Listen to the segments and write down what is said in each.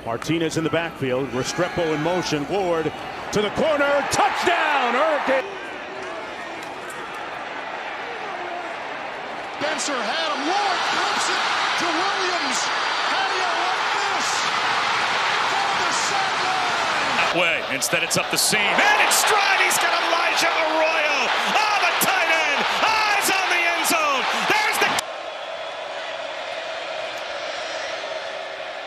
Martinez in the backfield. Restrepo in motion. Ward to the corner. Touchdown! Hurricane. Spencer had him. Ward flips it to Williams. How do you like this? Down the sideline. That way. Instead, it's up the seam. And it's stride. He's got Elijah Arroyo. Oh, the tight end. Eyes on the end zone. There's the...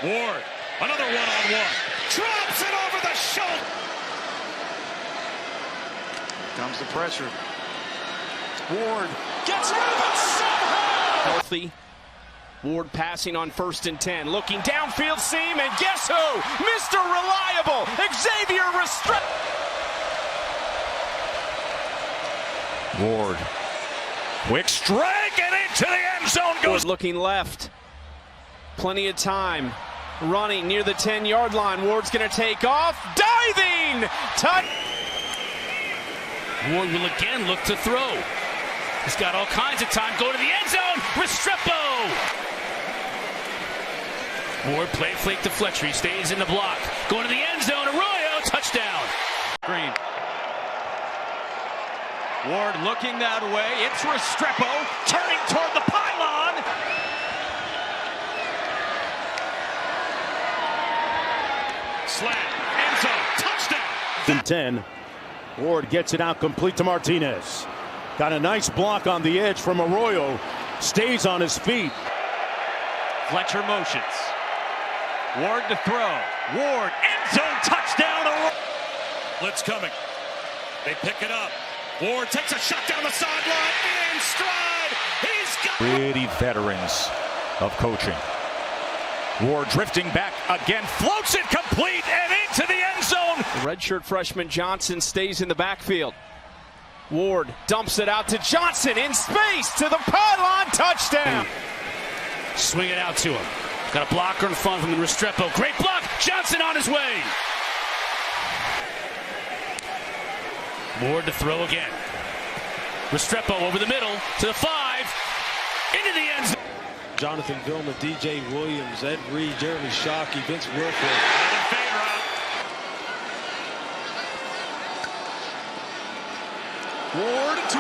Ward. Another one-on-one. Drops it over the shoulder. Comes the pressure. Ward gets rid of it somehow. Healthy. Ward passing on 1st and 10. Looking downfield seam, and guess who? Mr. Reliable, Xavier Restrepo. Ward. Quick strike and into the end zone goes. Looking left. Plenty of time. Running near the 10-yard line. Ward's going to take off. Diving! Ward will again look to throw. He's got all kinds of time. Go to the end zone. Restrepo! Ward play fake to Fletcher. He stays in the block. Going to the end zone. Arroyo. Touchdown. Green. Ward looking that way. It's Restrepo turning toward the pylon. Slam. End zone. Touchdown. 10. Ward gets it out complete to Martinez. Got a nice block on the edge from Arroyo. Stays on his feet. Fletcher motions. Ward to throw. Ward, end zone touchdown. Blitz coming. They pick it up. Ward takes a shot down the sideline. In stride. He's got... Pretty veterans of coaching. Ward drifting back again. Floats it complete and into the end zone. The redshirt freshman Johnson stays in the backfield. Ward dumps it out to Johnson in space to the pylon. Touchdown. Swing it out to him. Got a blocker in front from Restrepo. Great block. Johnson on his way. Ward to throw again. Restrepo over the middle to the 5. Into the end zone. Jonathan Vilma, DJ Williams, Ed Reed, Jeremy Shockey, Vince Wilfork. Another fade route. Ward to